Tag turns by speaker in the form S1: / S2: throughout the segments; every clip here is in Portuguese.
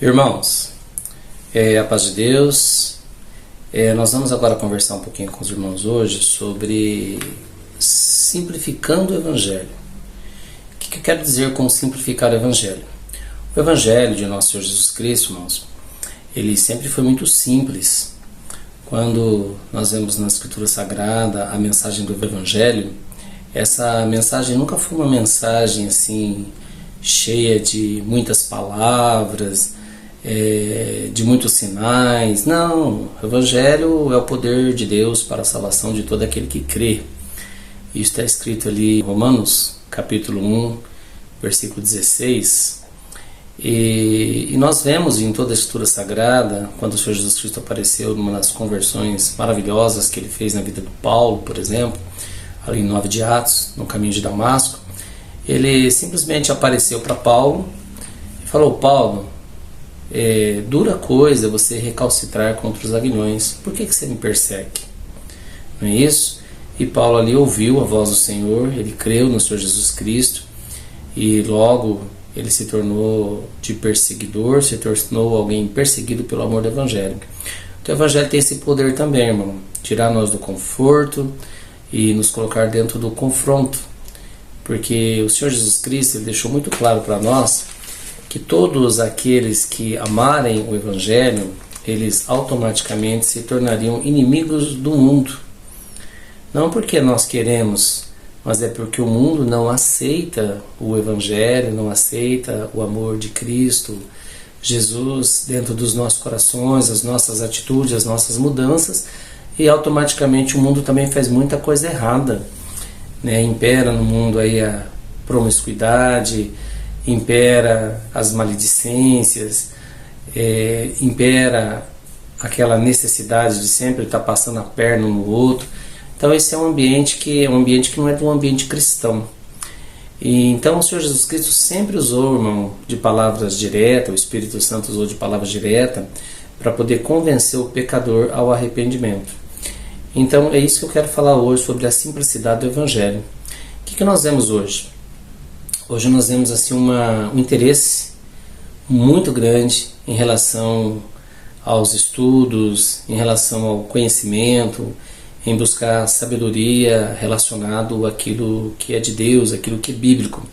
S1: Irmãos, a paz de Deus. Nós vamos agora conversar um pouquinho com os irmãos hoje sobre simplificando o Evangelho. O que eu quero dizer com simplificar o Evangelho? O Evangelho de nosso Senhor Jesus Cristo, irmãos, ele sempre foi muito simples. Quando nós vemos na Escritura Sagrada a mensagem do Evangelho, essa mensagem nunca foi uma mensagem assim cheia de muitas palavras, de muitos sinais. Não, o Evangelho é o poder de Deus para a salvação de todo aquele que crê. Isso está escrito ali em Romanos, capítulo 1, versículo 16. E nós vemos em toda a Escritura Sagrada, quando o Senhor Jesus Cristo apareceu numa das conversões maravilhosas que ele fez na vida do Paulo, por exemplo, ali em 9 de Atos, no caminho de Damasco, ele simplesmente apareceu para Paulo e falou: Paulo, dura coisa você recalcitrar contra os aguilhões, por que você me persegue? Não é isso? E Paulo ali ouviu a voz do Senhor, ele creu no Senhor Jesus Cristo e logo ele se tornou de perseguidor, se tornou alguém perseguido pelo amor do Evangelho. Então o Evangelho tem esse poder também, irmão, tirar nós do conforto e nos colocar dentro do confronto, porque o Senhor Jesus Cristo ele deixou muito claro para nós que todos aqueles que amarem o Evangelho, eles automaticamente se tornariam inimigos do mundo. Não porque nós queremos, mas é porque o mundo não aceita o Evangelho, não aceita o amor de Cristo, Jesus dentro dos nossos corações, as nossas atitudes, as nossas mudanças, e automaticamente o mundo também faz muita coisa errada, né? Impera no mundo aí a promiscuidade, impera as maledicências, impera aquela necessidade de sempre estar passando a perna um no outro. Então esse é um ambiente que não é um ambiente cristão. E então o Senhor Jesus Cristo sempre usou, irmão, de palavras diretas, o Espírito Santo usou de palavras diretas para poder convencer o pecador ao arrependimento. Então é isso que eu quero falar hoje sobre a simplicidade do Evangelho. O que nós vemos hoje? Hoje nós vemos assim um interesse muito grande em relação aos estudos, em relação ao conhecimento, em buscar sabedoria relacionado àquilo que é de Deus, aquilo que é bíblico.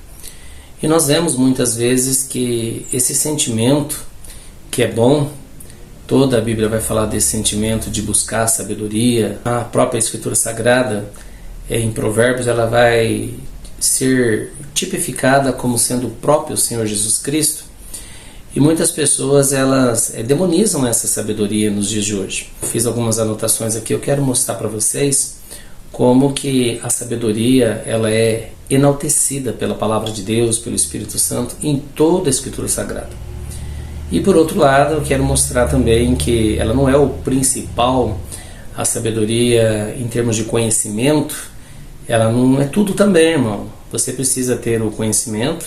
S1: E nós vemos muitas vezes que esse sentimento que é bom, toda a Bíblia vai falar desse sentimento de buscar sabedoria. A própria Escritura Sagrada, em Provérbios, ela vai ser tipificada como sendo o próprio Senhor Jesus Cristo. E muitas pessoas elas demonizam essa sabedoria nos dias de hoje. Eu fiz algumas anotações aqui, eu quero mostrar para vocês como que a sabedoria ela é enaltecida pela Palavra de Deus, pelo Espírito Santo, em toda a Escritura Sagrada. E por outro lado, eu quero mostrar também que ela não é o principal, a sabedoria em termos de conhecimento, ela não é tudo também, irmão. Você precisa ter o conhecimento,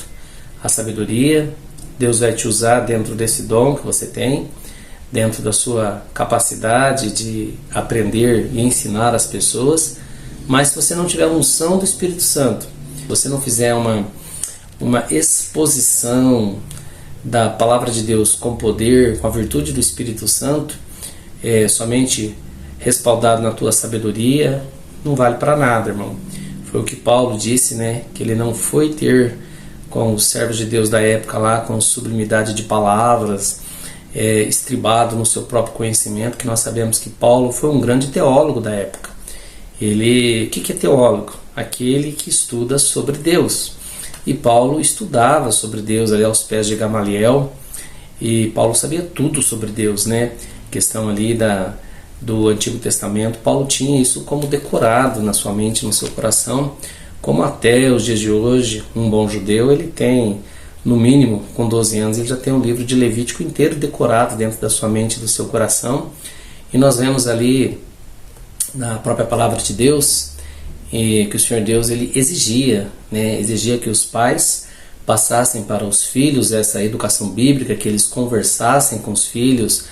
S1: a sabedoria. Deus vai te usar dentro desse dom que você tem, dentro da sua capacidade de aprender e ensinar as pessoas. Mas se você não tiver a unção do Espírito Santo, se você não fizer uma exposição da Palavra de Deus com poder, com a virtude do Espírito Santo, somente respaldado na tua sabedoria, não vale para nada, irmão. Foi o que Paulo disse, né? Que ele não foi ter com os servos de Deus da época lá, com sublimidade de palavras, estribado no seu próprio conhecimento, que nós sabemos que Paulo foi um grande teólogo da época. O que é teólogo? Aquele que estuda sobre Deus. E Paulo estudava sobre Deus ali aos pés de Gamaliel, e Paulo sabia tudo sobre Deus, né? Questão ali do Antigo Testamento, Paulo tinha isso como decorado na sua mente, no seu coração, como até os dias de hoje, um bom judeu, ele tem, no mínimo, com 12 anos, ele já tem um livro de Levítico inteiro decorado dentro da sua mente e do seu coração. E nós vemos ali, na própria Palavra de Deus, que o Senhor Deus ele exigia que os pais passassem para os filhos essa educação bíblica, que eles conversassem com os filhos,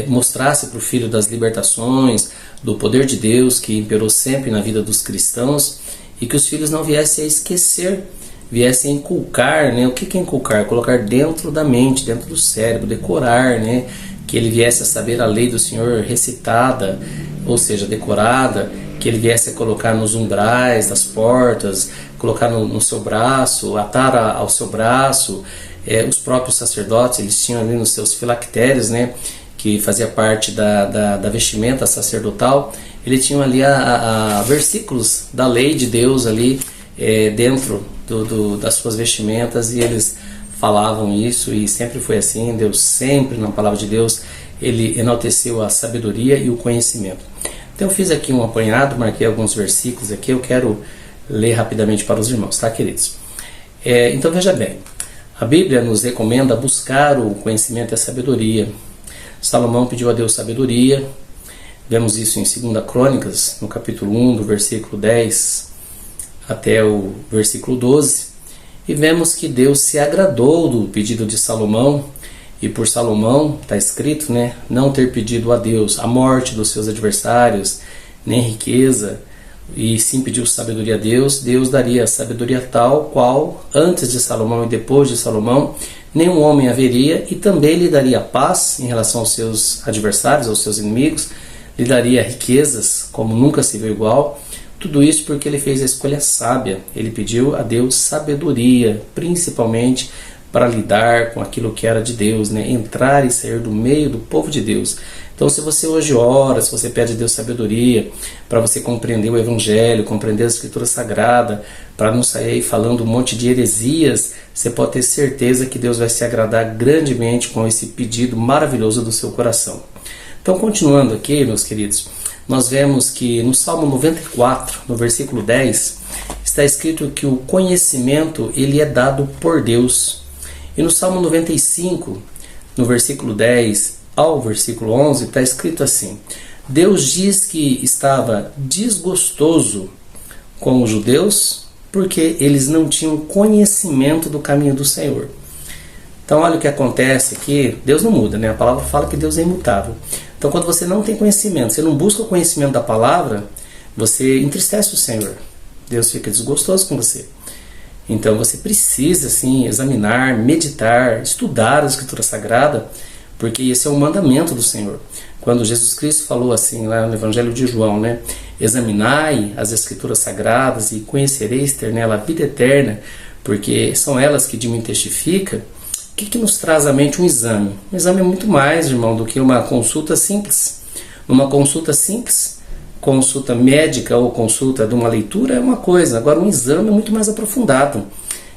S1: mostrassem para o filho das libertações, do poder de Deus que imperou sempre na vida dos cristãos, e que os filhos não viessem a esquecer viesse a inculcar, né? O que é inculcar? Colocar dentro da mente, dentro do cérebro, decorar, né? Que ele viesse a saber a lei do Senhor recitada, ou seja, decorada, que ele viesse a colocar nos umbrais das portas, colocar no seu braço, atar ao seu braço. Os próprios sacerdotes, eles tinham ali nos seus filactérios, né? Que fazia parte da vestimenta sacerdotal, eles tinham ali versículos da lei de Deus ali dentro das suas vestimentas, e eles falavam isso, e sempre foi assim. Deus sempre, na palavra de Deus, ele enalteceu a sabedoria e o conhecimento. Então eu fiz aqui um apanhado, marquei alguns versículos aqui, eu quero ler rapidamente para os irmãos, tá, queridos? Então veja bem, a Bíblia nos recomenda buscar o conhecimento e a sabedoria. Salomão pediu a Deus sabedoria, vemos isso em 2 Crônicas, no capítulo 1, do versículo 10 até o versículo 12, e vemos que Deus se agradou do pedido de Salomão, e por Salomão, está escrito, né, não ter pedido a Deus a morte dos seus adversários, nem riqueza, e sim pediu sabedoria a Deus. Deus daria sabedoria tal qual, antes de Salomão e depois de Salomão, nenhum homem haveria, e também lhe daria paz em relação aos seus adversários, aos seus inimigos, lhe daria riquezas como nunca se viu igual. Tudo isso porque ele fez a escolha sábia. Ele pediu a Deus sabedoria, principalmente para lidar com aquilo que era de Deus, né? Entrar e sair do meio do povo de Deus. Então, se você hoje ora, se você pede a Deus sabedoria para você compreender o Evangelho, compreender a Escritura Sagrada, para não sair aí falando um monte de heresias, você pode ter certeza que Deus vai se agradar grandemente com esse pedido maravilhoso do seu coração. Então, continuando aqui, meus queridos, nós vemos que no Salmo 94, no versículo 10, está escrito que o conhecimento ele é dado por Deus. E no Salmo 95, no versículo 10 ao versículo 11, está escrito assim: Deus diz que estava desgostoso com os judeus porque eles não tinham conhecimento do caminho do Senhor. Então olha o que acontece aqui. Deus não muda, né? A palavra fala que Deus é imutável. Então quando você não tem conhecimento, você não busca o conhecimento da palavra, você entristece o Senhor. Deus fica desgostoso com você. Então você precisa assim examinar, meditar, estudar a Escritura Sagrada, porque esse é o mandamento do Senhor. Quando Jesus Cristo falou assim lá no Evangelho de João, né? Examinai as Escrituras Sagradas e conhecereis ter nela a vida eterna, porque são elas que de mim testificam. O que nos traz à mente um exame? Um exame é muito mais, irmão, do que uma consulta simples. Uma consulta simples, consulta médica ou consulta de uma leitura é uma coisa. Agora um exame é muito mais aprofundado.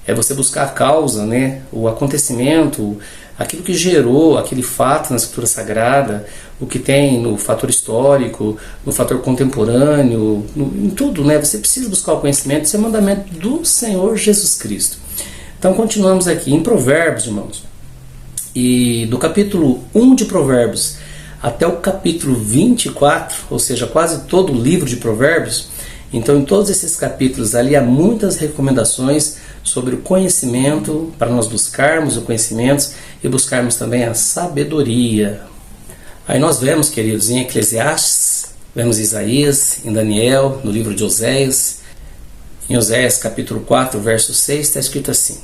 S1: É você buscar a causa, né? O acontecimento, aquilo que gerou aquele fato na Escritura Sagrada, o que tem no fator histórico, no fator contemporâneo, em tudo, né? Você precisa buscar o conhecimento. Isso é mandamento do Senhor Jesus Cristo. Então continuamos aqui em Provérbios, irmãos. E do capítulo 1 de Provérbios até o capítulo 24, ou seja, quase todo o livro de Provérbios, então em todos esses capítulos ali há muitas recomendações sobre o conhecimento, para nós buscarmos o conhecimento e buscarmos também a sabedoria. Aí nós vemos, queridos, em Eclesiastes, vemos Isaías, em Daniel, no livro de Oséias. Em Oséias capítulo 4, verso 6, está escrito assim: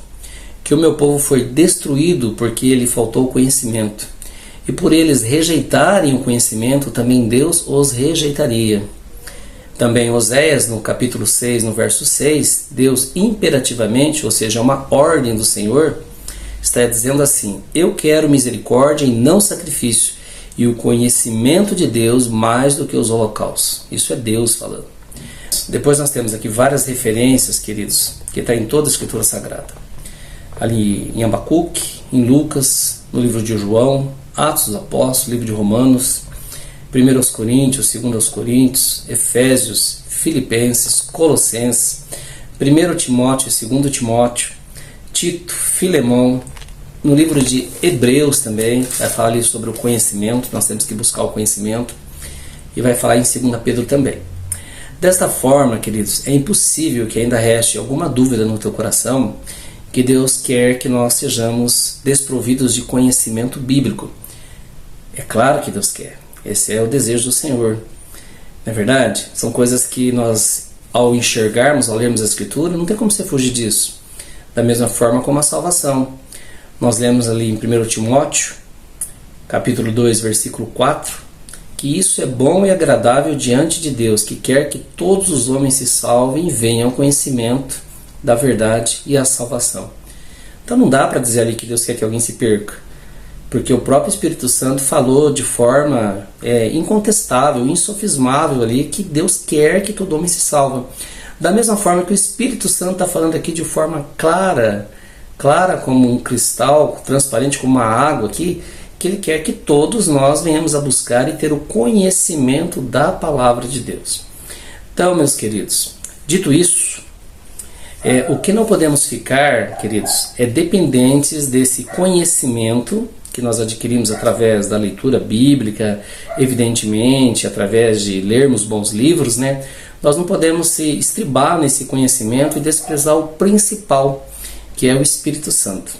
S1: que o meu povo foi destruído porque lhe faltou conhecimento, e por eles rejeitarem o conhecimento, também Deus os rejeitaria. Também em Oséias, no capítulo 6, no verso 6, Deus imperativamente, ou seja, uma ordem do Senhor, está dizendo assim: eu quero misericórdia e não sacrifício, e o conhecimento de Deus mais do que os holocaustos. Isso é Deus falando. Depois nós temos aqui várias referências, queridos, que está em toda a Escritura Sagrada. Ali em Abacuque, em Lucas, no livro de João, Atos dos Apóstolos, livro de Romanos, 1 Coríntios, 2 Coríntios, Efésios, Filipenses, Colossenses, 1 Timóteo, 2 Timóteo, Tito, Filemão, no livro de Hebreus também, vai falar ali sobre o conhecimento, nós temos que buscar o conhecimento, e vai falar em 2 Pedro também. Desta forma, queridos, é impossível que ainda reste alguma dúvida no teu coração que Deus quer que nós sejamos desprovidos de conhecimento bíblico. É claro que Deus quer. Esse é o desejo do Senhor. Não é verdade? São coisas que nós, ao enxergarmos, ao lermos a Escritura, não tem como você fugir disso. da mesma forma como a salvação. Nós lemos ali em 1 Timóteo, capítulo 2, versículo 4, que isso é bom e agradável diante de Deus, que quer que todos os homens se salvem e venham ao conhecimento da verdade e à salvação. Então não dá para dizer ali que Deus quer que alguém se perca, porque o próprio Espírito Santo falou de forma incontestável, insofismável ali, que Deus quer que todo homem se salve. Da mesma forma que o Espírito Santo está falando aqui de forma clara como um cristal, transparente como uma água aqui, que Ele quer que todos nós venhamos a buscar e ter o conhecimento da palavra de Deus. Então, meus queridos, dito isso, o que não podemos ficar, queridos, é dependentes desse conhecimento que nós adquirimos através da leitura bíblica, evidentemente, através de lermos bons livros, né? Nós não podemos se estribar nesse conhecimento e desprezar o principal, que é o Espírito Santo.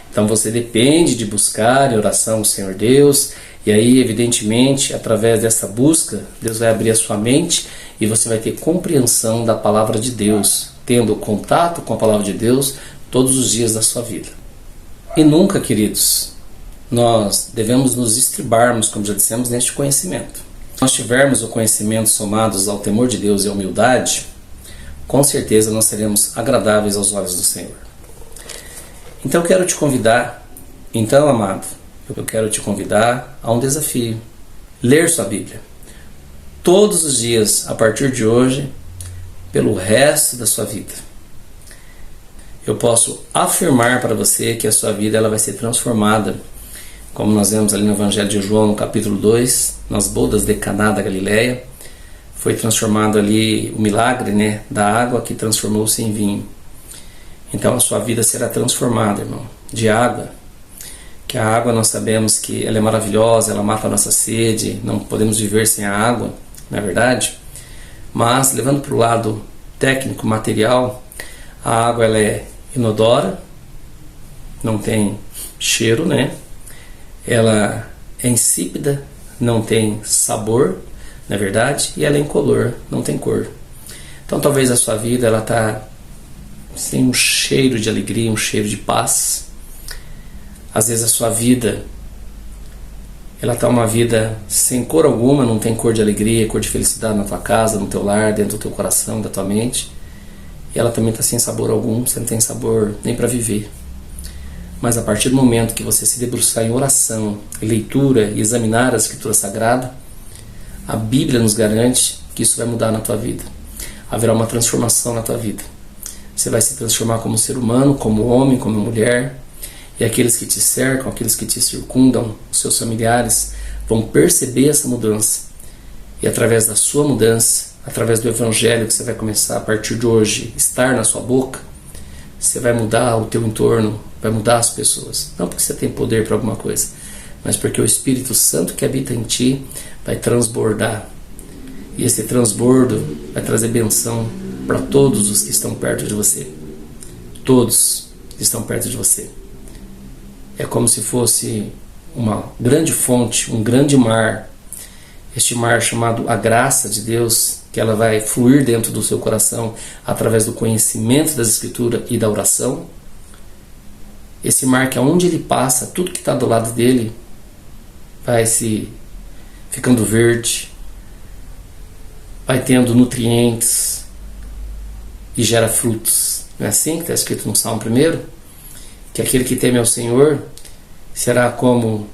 S1: Então você depende de buscar em oração o Senhor Deus, e aí, evidentemente, através dessa busca, Deus vai abrir a sua mente e você vai ter compreensão da palavra de Deus, tendo contato com a palavra de Deus todos os dias da sua vida. E nunca, queridos, nós devemos nos estribarmos, como já dissemos, neste conhecimento. Se nós tivermos o conhecimento somados ao temor de Deus e à humildade, com certeza nós seremos agradáveis aos olhos do Senhor. Então eu quero te convidar, amado, eu quero te convidar a um desafio. Ler sua Bíblia. Todos os dias, a partir de hoje, pelo resto da sua vida. Eu posso afirmar para você que a sua vida ela vai ser transformada, como nós vemos ali no Evangelho de João, no capítulo 2, nas bodas de Caná da Galileia, foi transformado ali o milagre, né, da água que transformou-se em vinho. Então a sua vida será transformada, irmão, de água, que a água nós sabemos que ela é maravilhosa, ela mata a nossa sede, não podemos viver sem a água, não é verdade? Mas, levando para o lado técnico, material, a água ela é inodora, não tem cheiro, né? Ela é insípida, não tem sabor, não é verdade? E ela é incolor, não tem cor. Então talvez a sua vida ela está sem um cheiro de alegria, um cheiro de paz. Às vezes a sua vida ela está uma vida sem cor alguma, não tem cor de alegria, cor de felicidade na tua casa, no teu lar, dentro do teu coração, da tua mente. E ela também está sem sabor algum, você não tem sabor nem para viver. Mas a partir do momento que você se debruçar em oração, leitura e examinar a Escritura Sagrada, a Bíblia nos garante que isso vai mudar na tua vida. Haverá uma transformação na tua vida. Você vai se transformar como ser humano, como homem, como mulher. E aqueles que te cercam, aqueles que te circundam, os seus familiares, vão perceber essa mudança. E através da sua mudança, através do Evangelho que você vai começar a partir de hoje, estar na sua boca, você vai mudar o teu entorno, vai mudar as pessoas. Não porque você tem poder para alguma coisa, mas porque o Espírito Santo que habita em ti vai transbordar. E esse transbordo vai trazer benção para todos os que estão perto de você. Todos que estão perto de você. É como se fosse uma grande fonte, um grande mar. Este mar chamado a graça de Deus, que ela vai fluir dentro do seu coração através do conhecimento das Escrituras e da oração. Esse mar que aonde ele passa, tudo que está do lado dele vai se ficando verde, vai tendo nutrientes e gera frutos. Não é assim que está escrito no Salmo 1? Que aquele que teme ao Senhor será como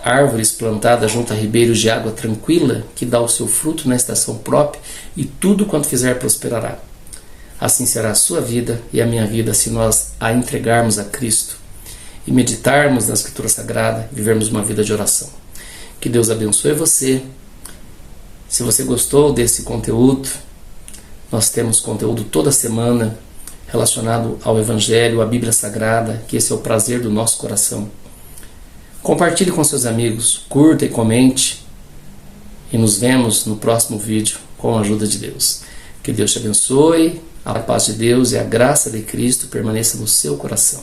S1: árvores plantadas junto a ribeiros de água tranquila, que dá o seu fruto na estação própria, e tudo quanto fizer prosperará. Assim será a sua vida e a minha vida, se nós a entregarmos a Cristo e meditarmos na Escritura Sagrada, vivermos uma vida de oração. Que Deus abençoe você. Se você gostou desse conteúdo, nós temos conteúdo toda semana relacionado ao Evangelho, à Bíblia Sagrada, que esse é o prazer do nosso coração. Compartilhe com seus amigos, curta e comente, e nos vemos no próximo vídeo com a ajuda de Deus. Que Deus te abençoe, a paz de Deus e a graça de Cristo permaneça no seu coração.